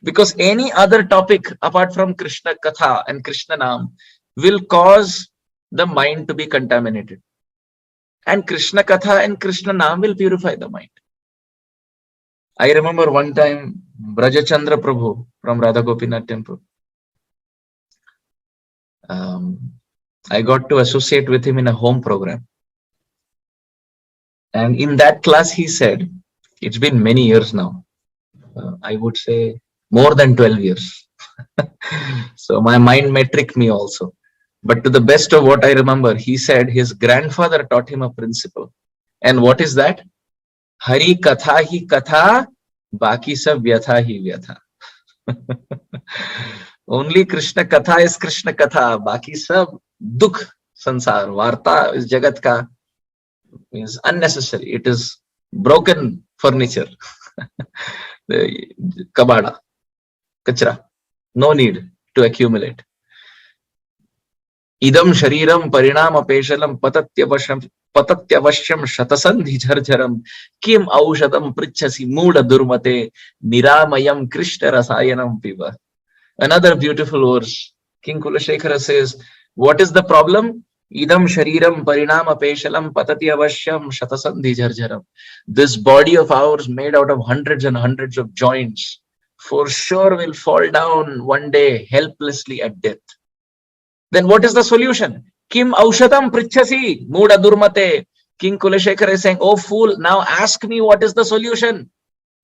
Because any other topic apart from Krishna Katha and Krishna Naam will cause the mind to be contaminated. And Krishna Katha and Krishna Naam will purify the mind. I remember one time Brajachandra Prabhu from Radha Gopinath temple. I got to associate with him in a home program. And in that class he said, it's been many years now. I would say more than 12 years. So my mind may trick me also. But to the best of what I remember, he said his grandfather taught him a principle. And what is that? Hari katha hi katha, baki sab vyatha hi vyatha. Only Krishna katha is Krishna katha, baki sab dukh sansar. Varta is jagat ka, is unnecessary. It is broken furniture. Kabada, kachra. No need to accumulate. Idam shariram parinama peshalam patatyavashyam shatasandhi jharjaram kim aushadam prichasi mooda durmate niramayam krishna rasayanam piva. Another beautiful verse. King Kulashekara says, what is the problem? Idam shariram parinama peshalam patatyavashyam shatasandhi jharjaram. This body of ours made out of hundreds and hundreds of joints for sure will fall down one day helplessly at death. Then what is the solution? Kim aushadam prichasi mooda durmate. King Kulashekara is saying, oh fool, now ask me what is the solution.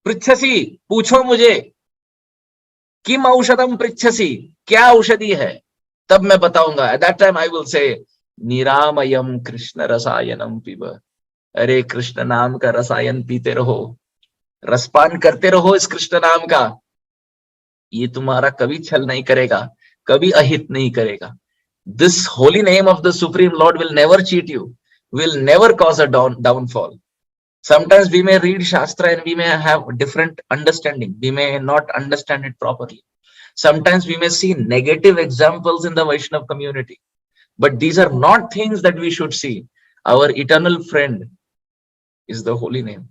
Prichasi, pucho mujhe. Kim aushadam prichasi. Kya aushadi hai? Tab main bataunga. At that time I will say, Niramayam Krishna rasayanam piba. Hare Krishna naam ka rasayan peete raho. Raspan karte raho is Krishna naam ka. ये तुम्हारा कभी छल नहीं करेगा, कभी अहित नहीं करेगा. This holy name of the Supreme Lord will never cheat you, will never cause a downfall. Sometimes we may read Shastra and we may have different understanding. We may not understand it properly. Sometimes we may see negative examples in the Vaishnava community. But these are not things that we should see. Our eternal friend is the holy name.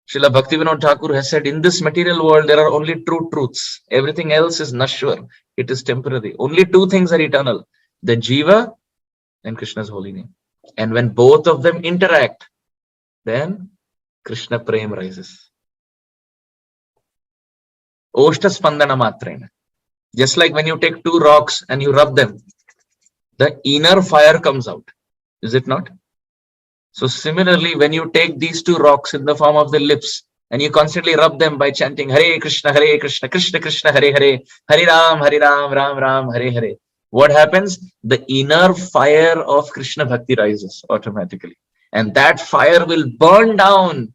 Srila Bhaktivinoda Thakur has said, in this material world, there are only true truths. Everything else is nashwar. It is temporary. Only two things are eternal. The Jiva and Krishna's holy name. And when both of them interact, then Krishna Prem rises. Oshta Spandana Matrena. Just like when you take two rocks and you rub them, the inner fire comes out. Is it not? So similarly, when you take these two rocks in the form of the lips and you constantly rub them by chanting Hare Krishna, Krishna Krishna, Hare Hare, Hare Ram, Ram Ram, Hare Hare. What happens? The inner fire of Krishna Bhakti rises automatically. And that fire will burn down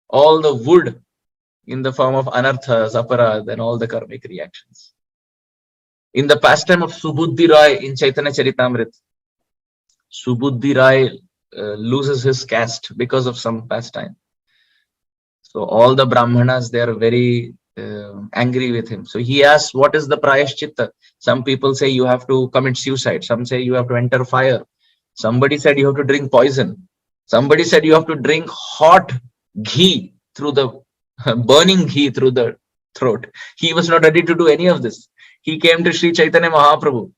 all the wood in the form of anarthas, aparad, and all the karmic reactions. In the pastime of Subuddhi Rai in Chaitanya Charitamrita, Subuddhi Rai loses his caste because of some pastime. So all the Brahmanas, they are very angry with him. So he asks, what is the prayashchitta? Some people say you have to commit suicide. Some say you have to enter fire. Somebody said you have to drink poison. Somebody said you have to drink hot ghee through the burning ghee through the throat. He was not ready to do any of this. He came to Sri Chaitanya Mahaprabhu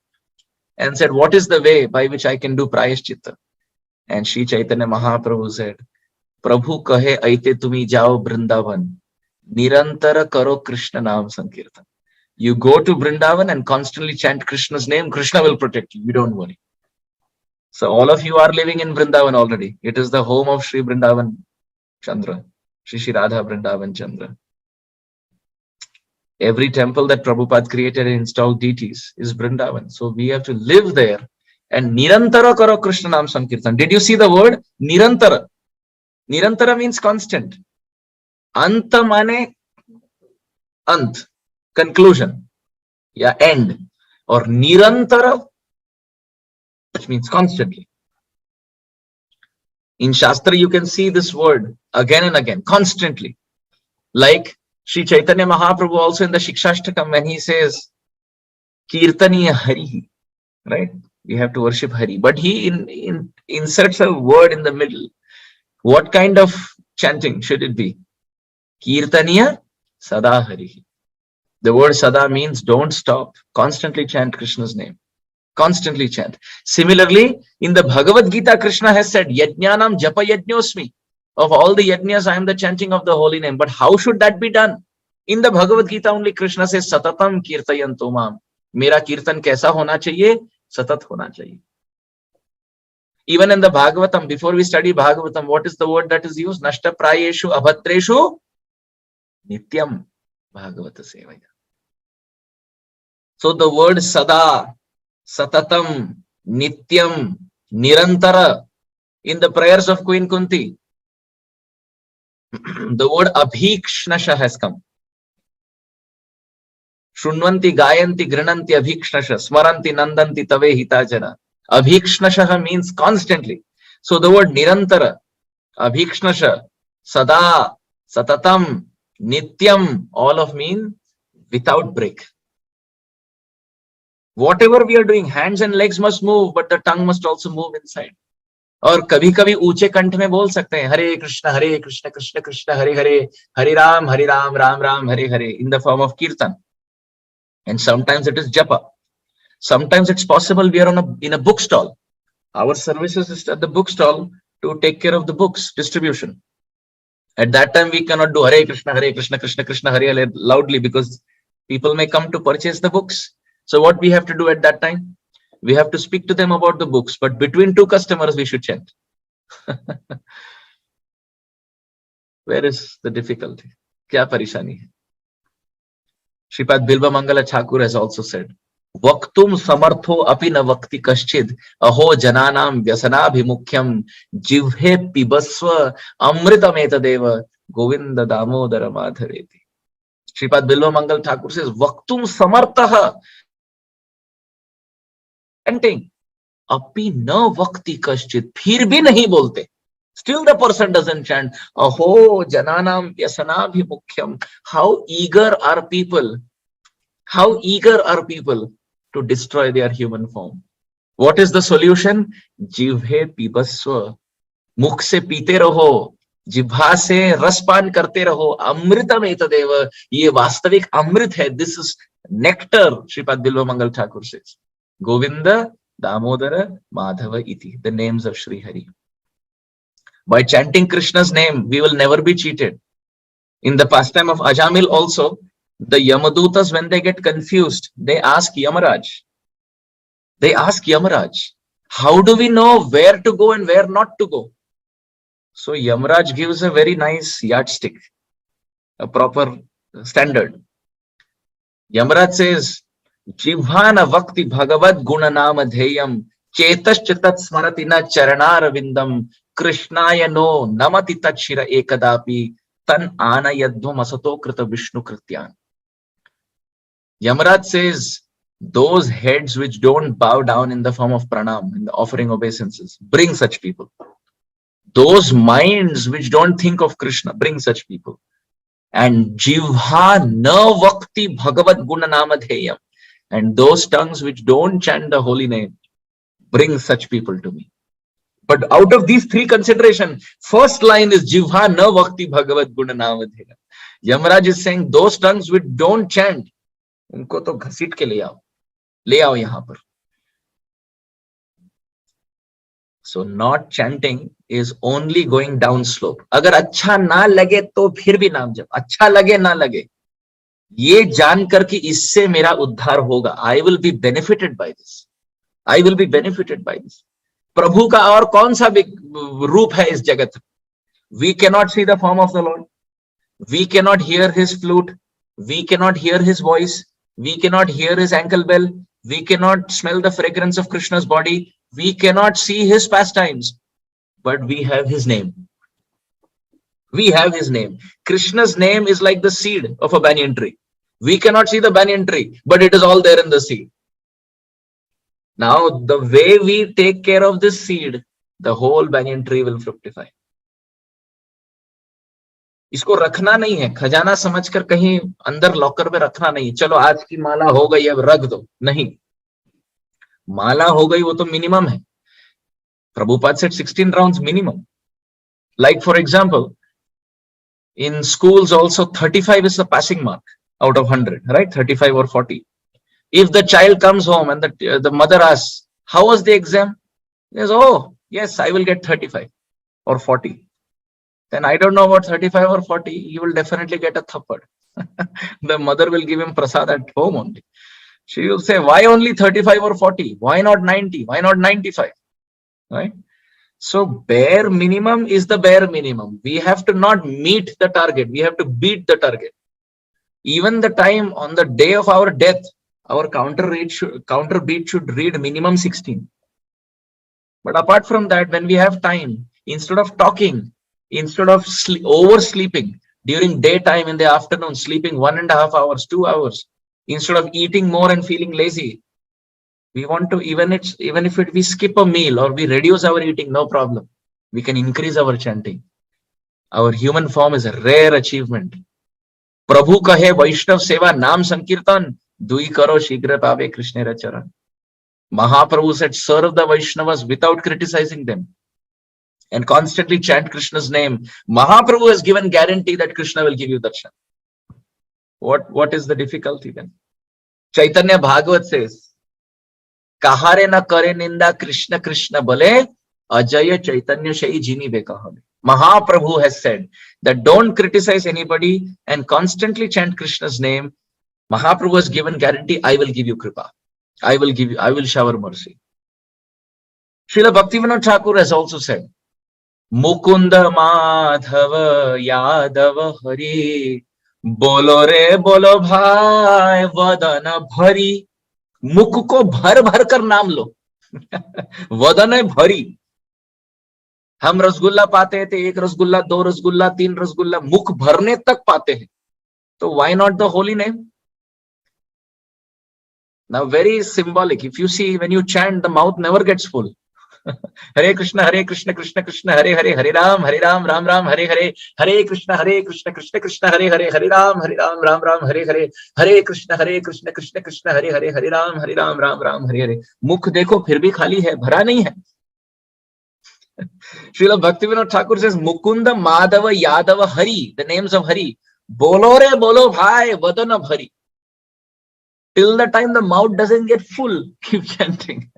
and said, what is the way by which I can do prayashchitta? And Sri Chaitanya Mahaprabhu said, Prabhu kahe aite tumi jao Vrindavan, nirantara karo Krishna Naam Sankirtan. You go to Vrindavan and constantly chant Krishna's name, Krishna will protect you, you don't worry. So all of you are living in Vrindavan already. It is the home of Sri Vrindavan Chandra, Sri Radha Vrindavan Chandra. Every temple that Prabhupada created and installed deities is Vrindavan. So we have to live there. And Nirantara Karo Krishna Naam Sankirtan. Did you see the word? Nirantara. Nirantara means constant. Anta mane ant. Conclusion. Yeah, end. Or Nirantara, which means constantly. In Shastra, you can see this word again and again, constantly. Like Sri Chaitanya Mahaprabhu also in the Shikshashtakam, when he says, Kirtaniya Hari, right? We have to worship Hari. But he inserts a word in the middle. What kind of chanting should it be? Kirtaniya Sada Hari. The word Sada means don't stop. Constantly chant Krishna's name. Constantly chant. Similarly, in the Bhagavad Gita, Krishna has said, Yajnanam Japa Yajñosmi. Of all the yajnas, I am the chanting of the holy name. But how should that be done? In the Bhagavad Gita only Krishna says, Satatam Kirtayanto Mam. Mera Kirtan kaisa hona chahiye? Satat hona chahiye. Even in the Bhagavatam, before we study Bhagavatam, what is the word that is used? Nashta prayeshu abhatreshu nityam Bhagavata sevaya. So the word Sada, Satatam, Nityam, Nirantara in the prayers of Queen Kunti, the word Abhikshnasha has come. Shrunvanti, Gayanti, Grinanti, Abhikshnasha, Smaranti, Nandanti, Tave Hitajana. Abhikshnasha means constantly. So the word Nirantara, Abhikshnasha, Sada, Satatam, Nityam, all of mean without break. Whatever we are doing, hands and legs must move, but the tongue must also move inside. और कभी कभी ऊंचे कंठ में बोल सकते हैं हरे Krishna Krishna Krishna Hare Hare Hare Ram Ram Ram Hare Hare in the form of kirtan. And sometimes it is japa. Sometimes it's possible we are in a bookstall. Our services is at the bookstall to take care of the books distribution. At that time we cannot do Hare Krishna Krishna Hare Hare loudly because people may come to purchase the books. So what we have to do at that time? We have to speak to them about the books, but between two customers we should chant. Where is the difficulty? Kya parishani hai? Shripad Bilba Mangala Thakur has also said, Vaktum samartho apina vakti kaschid aho jananam vyasanabhimukhyam jivhe pibasva amritam etadeva govinda damodara madhareti. Shripad Bilba Mangal Thakur says, Vaktum samartaha, chanting, api na vakti kaschid, phir bhi nahi bolte. Still the person doesn't chant. Aho jananam vyasanabhimukhyam. How eager are people? How eager are people to destroy their human form? What is the solution? Jivhe pibasva. Mukh se pite raho. जिह्वा से रसपान करते रहो, अमृतम एतदेव, ये वास्तविक अमृत है, this is nectar, Shripad बिल्व मंगल ठाकुर से। गोविंद, दामोदर, माधव इति, the names of Sri Hari. By chanting Krishna's name, we will never be cheated. In the pastime of Ajamil also, the Yamadutas, when they get confused, they ask Yamaraj. They ask Yamaraj, how do we know where to go and where not to go? So Yamaraj gives a very nice yardstick, a proper standard. Yamaraj says, Jivhana Vakti Bhagavad Gunanama Dheyam Chetaschatat Smaratina Charanara Vindam Krishnaya no Namati Tachira Ekadapi Tan Anayadvam Asato Krita Vishnu Krityan. Yamaraj says, those heads which don't bow down in the form of pranam, in the offering obeisances, bring such people. Those minds which don't think of Krishna, bring such people. And Jivha na Vakti Bhagavad Gunanama Dheyam. And those tongues which don't chant the holy name, bring such people to me. But out of these three considerations, first line is Jivha na Vakti Bhagavad Gunanama Dheyam. Yamaraj is saying those tongues which don't chant, उनको तो घसीट के ले आओ यहां पर. So not chanting is only going down slope. अगर अच्छा ना लगे तो फिर भी नाम जप, अच्छा लगे ना लगे, ये जान कर कि इससे मेरा उद्धार होगा. I will be benefited by this. I will be benefited by this. प्रभु का और कौन सा रूप है इस जगत? We cannot see the form of the Lord. We cannot hear his flute. We cannot hear his voice. We cannot hear his ankle bell. We cannot smell the fragrance of Krishna's body. We cannot see his pastimes. But we have his name. We have his name. Krishna's name is like the seed of a banyan tree. We cannot see the banyan tree, but it is all there in the seed. Now, the way we take care of this seed, the whole banyan tree will fructify. इसको रखना नहीं है, खजाना समझकर कहीं अंदर locker में रखना नहीं. चलो आज की माला हो गई, अब रख दो. नहीं, माला हो गई वो तो मिनिमम है. Prabhupada said 16 rounds minimum. Like for example, in schools also 35 is the passing mark out of 100, right? 35 or 40. If the child comes home and the mother asks, how was the exam? He says, oh, yes, I will get 35 or 40. Then I don't know about 35 or 40. He will definitely get a thappad. The mother will give him prasad at home only. She will say, why only 35 or 40? Why not 90? Why not 95? Right? So bare minimum is the bare minimum. We have to not meet the target. We have to beat the target. Even the time on the day of our death, our counter beat should read minimum 16. But apart from that, when we have time, instead of talking, instead of oversleeping during daytime, in the afternoon, sleeping 1.5 hours, 2 hours, instead of eating more and feeling lazy, we want to, even if we skip a meal or we reduce our eating, no problem. We can increase our chanting. Our human form is a rare achievement. Prabhu kahe Vaishnav seva Naam Sankirtan dui karo shigra pave Krishnera charan. Mahaprabhu said, serve the Vaishnavas without criticizing them and constantly chant Krishna's name. Mahaprabhu has given guarantee that Krishna will give you darshan. What is the difficulty then? Chaitanya Bhagavat says, kahare na kare ninda Krishna Krishna bale ajaya Chaitanya shai jini be kahale. Mahaprabhu has said that don't criticize anybody and constantly chant Krishna's name. Mahaprabhu has given guarantee, I will give you kripa. I will shower mercy. Srila Bhaktivinoda Thakur has also said, Mukunda Madhava Yadava Hari Bolo re bolo bhai vadana bhari. मुख को भर भर कर नाम लो. वदन भरी. हम रसगुल्ला पाते थे, 1 रसगुल्ला, 2 रसगुल्ला, 3 रसगुल्ला, मुख भरने तक पाते हैं. तो why not the holy name? Now very symbolic. If you see, when you chant, the mouth never gets full. Hare Krishna Krishna Krishna Hare Hare, Hare Ram Ram Ram Hare Hare, Hare Krishna Krishna Krishna Hare Hare, Hare Ram Ram Ram Hare Hare, Hare Krishna Krishna Krishna Hare Hare, Hare Ram Ram Ram Hare Hare. मुख देखो फिर भी खाली है, भरा नहीं है. Srila Bhaktivinoda Thakur says, Mukunda, Madhava, Yadava, Hari, the names of Hari. Bolo re bolo bhai, vadana bhari. Till the time the mouth doesn't get full, keep chanting.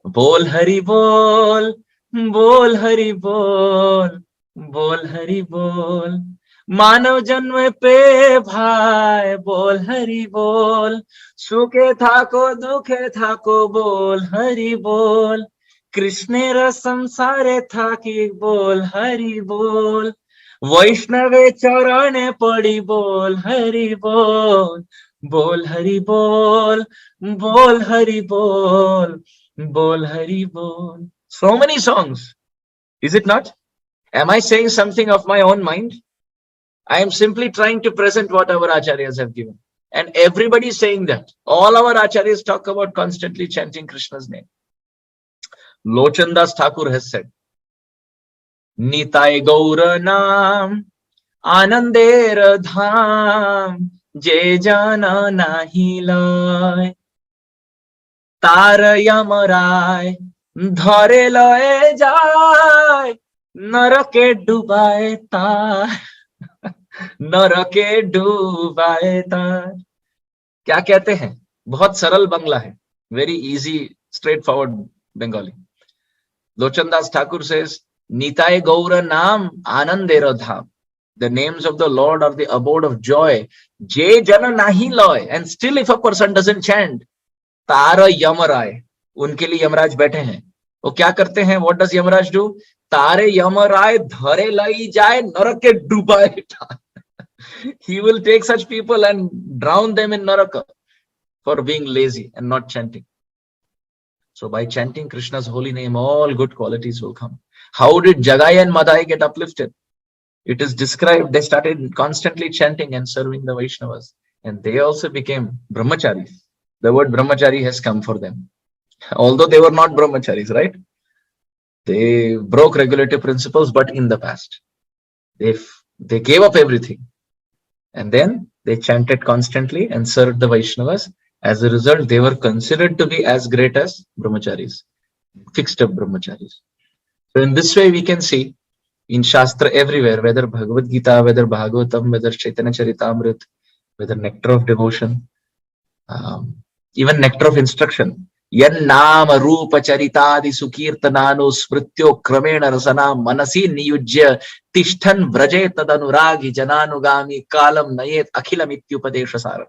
Bol Hari bol, bol Hari bol, bol Hari bol. मानव जन्म पे भाई बोल हरि बोल, सुखे थाको दुखे थाको बोल हरि बोल, कृष्णेर संसारे थाकी बोल हरि बोल, वैष्णवे चरणे पड़ी बोल हरि बोल, बोल हरि बोल, बोल हरि बोल, बोल हरि बोल. So many songs, is it not? Am I saying something of my own mind? I am simply trying to present what our acharyas have given. And everybody is saying that. All our acharyas talk about constantly chanting Krishna's name. Lochandas Thakur has said, Nitai Gaura Naam, Anandera Dham, Je Jana Nahi Lai, Tara Yamarai, Dhare Loe Jai, Narake Dubai Tai. नरके डूबाए तार. क्या कहते हैं? बहुत सरल बंगला है. Very easy, straightforward Bengali. Lochandas Thakur says, Nitai Gaura Naam Anandera Dham. The names of the Lord are the abode of joy. Je Jana Nahi Loy. And still if a person doesn't chant, Tara Yamarai. उनके लिए यमराज बैठे हैं. वो क्या करते हैं? What does Yamraj do? तारे यमराय धरे लाई जाए नरके डुबाए तार. He will take such people and drown them in Naraka for being lazy and not chanting. So by chanting Krishna's holy name, all good qualities will come. How did Jagai and Madai get uplifted? It is described, they started constantly chanting and serving the Vaishnavas. And they also became brahmacharis. The word brahmachari has come for them. Although they were not brahmacharis, right? They broke regulative principles, but in the past. They gave up everything. And then they chanted constantly and served the Vaishnavas. As a result, they were considered to be as great as brahmacharis, fixed up brahmacharis. So in this way, we can see in Shastra everywhere, whether Bhagavad Gita, whether Bhagavatam, whether Chaitanya Charitamrita, whether Nectar of Devotion, even Nectar of Instruction. Yan Naam Rupa Charitadi Sukirtanano Smrityo Kramena Rasana Manasi Niyujya Tishtan Vraje Tadanuragi Jananugami Kalam Nayet Akhilam Ityupadesha Saram.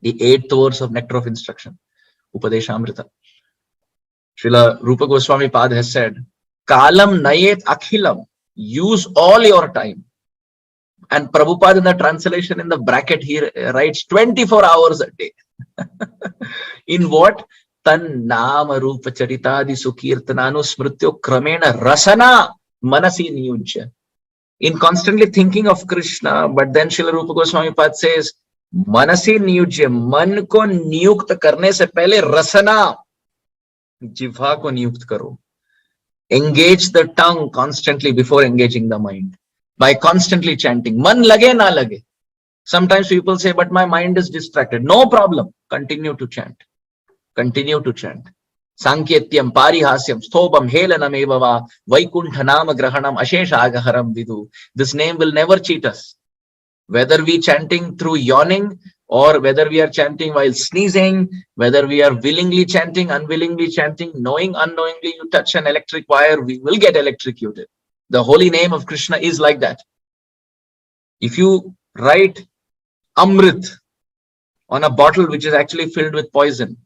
The 8th verse of Nectar of Instruction, Upadeshamrita. Srila Rupa Goswami Pad has said, Kalam Nayet Akhilam, use all your time. And Prabhupada in the translation in the bracket here writes 24 hours a day. In what? Tan Naam Rupa Charitadi Sukirtanano Smrityo Kramena Rasana Manasi Niyujya. In constantly thinking of Krishna, but then Srila Rupa Goswami Pad says, Manasi Niyujya, man ko niyukt karne se pehle rasana, jivha ko niyukt karo. Engage the tongue constantly before engaging the mind. By constantly chanting. Man lage na lage. Sometimes people say, but my mind is distracted. No problem. Continue to chant. Continue to chant. Sanketyam, Parihasyam, Sthobam, Helanam Evava, Vaikuntha Nama Grahanam, Ashesha Agaharam Vidu. This name will never cheat us. Whether we chanting through yawning or whether we are chanting while sneezing, whether we are willingly chanting, unwillingly chanting, knowing, unknowingly, you touch an electric wire, we will get electrocuted. The holy name of Krishna is like that. If you write Amrit on a bottle which is actually filled with poison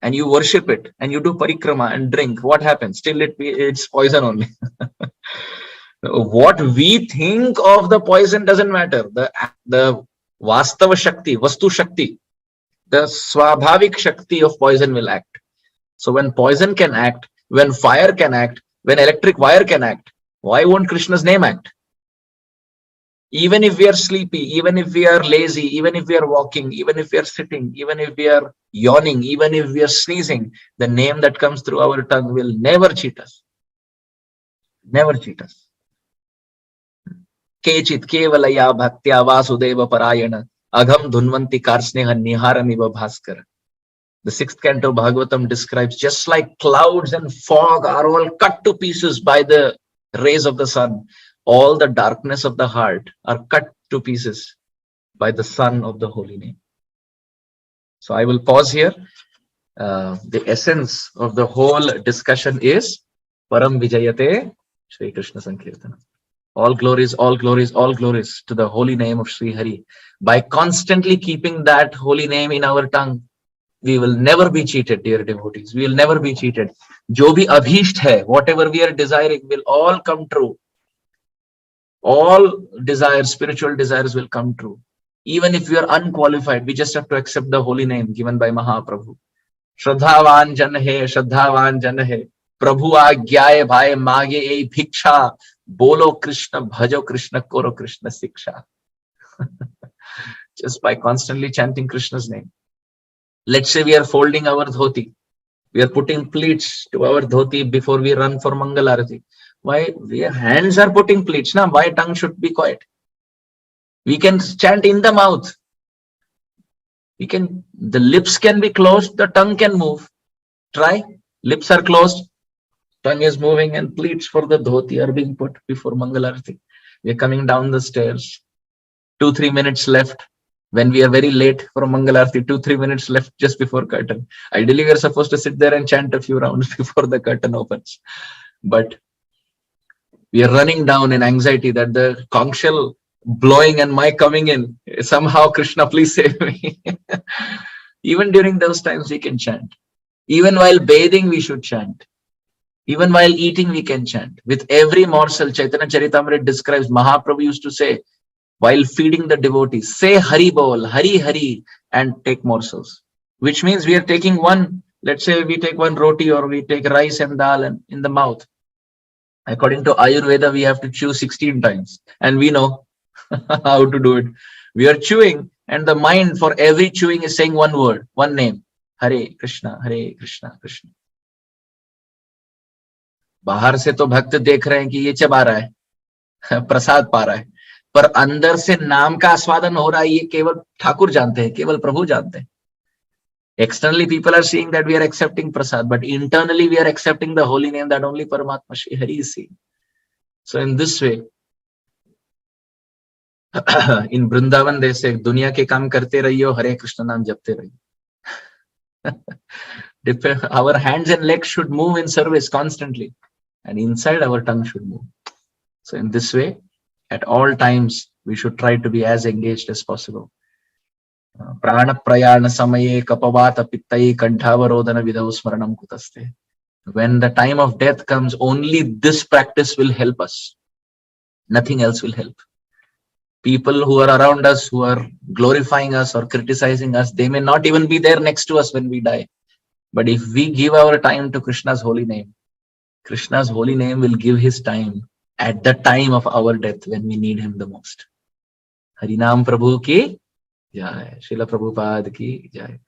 and you worship it and you do parikrama and drink, what happens? Still it's poison only. What we think of the poison doesn't matter. The Vastava Shakti, Vastu Shakti, the Swabhavik Shakti of poison will act. So when poison can act, when fire can act, when electric wire can act, why won't Krishna's name act? Even if we are sleepy, even if we are lazy, even if we are walking, even if we are sitting, even if we are yawning, even if we are sneezing, the name that comes through our tongue will never cheat us. Never cheat us. Kechit kevalaya bhaktya vasudeva parayana agham dhunvanti karsneha niharamiva bhaskara. The 6th canto Bhagavatam describes just like clouds and fog are all cut to pieces by the rays of the sun. All the darkness of the heart are cut to pieces by the sun of the holy name. So I will pause here. The essence of the whole discussion is Param Vijayate Shri Krishna Sankirtan. All glories, all glories, all glories to the holy name of Sri Hari. By constantly keeping that holy name in our tongue, we will never be cheated, dear devotees. We will never be cheated. Jo bhi abhisht hai, whatever we are desiring will all come true. All desires, spiritual desires will come true. Even if we are unqualified, we just have to accept the holy name given by Mahaprabhu. Shraddhavan jan hai, Shraddhavan jan hai. Prabhu aagyaye bhai maage ei bhiksha. Bolo Krishna, bhajo Krishna, koro Krishna siksha. Just by constantly chanting Krishna's name. Let's say we are folding our dhoti. We are putting pleats to our dhoti before we run for Mangalarati. Why? Our hands are putting pleats. Now, why tongue should be quiet? We can chant in the mouth. The lips can be closed, the tongue can move. Try. Lips are closed, tongue is moving, and pleats for the dhoti are being put before Mangalarati. We are coming down the stairs. 2-3 minutes left. When we are very late for Mangalarti, 2-3 minutes left just before curtain. Ideally, we are supposed to sit there and chant a few rounds before the curtain opens. But we are running down in anxiety that the conch shell blowing and my coming in. Somehow, Krishna, please save me. Even during those times, we can chant. Even while bathing, we should chant. Even while eating, we can chant. With every morsel, Chaitanya Charitamrita describes, Mahaprabhu used to say, while feeding the devotees, say Hari Bol, Hari Hari, and take morsels. Which means we are taking one, let's say we take one roti or we take rice and dal and in the mouth. According to Ayurveda, we have to chew 16 times. And we know how to do it. We are chewing and the mind for every chewing is saying one word, one name. Hare Krishna, Hare Krishna, Krishna. बाहर से तो भक्त देख रहे हैं कि ये चबा रहा है, प्रसाद पा रहा है, पर अंदर से नाम का आस्वादन हो रहा है, ये केवल ठाकुर जानते हैं, केवल प्रभु जानते हैं. Externally, people are seeing that we are accepting prasad, but internally we are accepting the holy name that only Paramatma Shri Hari is seeing. So in this way, in Vrindavan they say, दुनिया के काम करते रहियो, हरे कृष्ण नाम जपते रहियो. Our hands and legs should move in service constantly, and inside our tongue should move. So in this way, at all times, we should try to be as engaged as possible. Prana prayana samaye kapavata pittai kantavarodana vidau smaranam kutaste. When the time of death comes, only this practice will help us. Nothing else will help. People who are around us, who are glorifying us or criticizing us, they may not even be there next to us when we die. But if we give our time to Krishna's holy name, Krishna's holy name will give his time at the time of our death when we need him the most. Harinam Prabhu ki jai, Srila Prabhupada ki jai.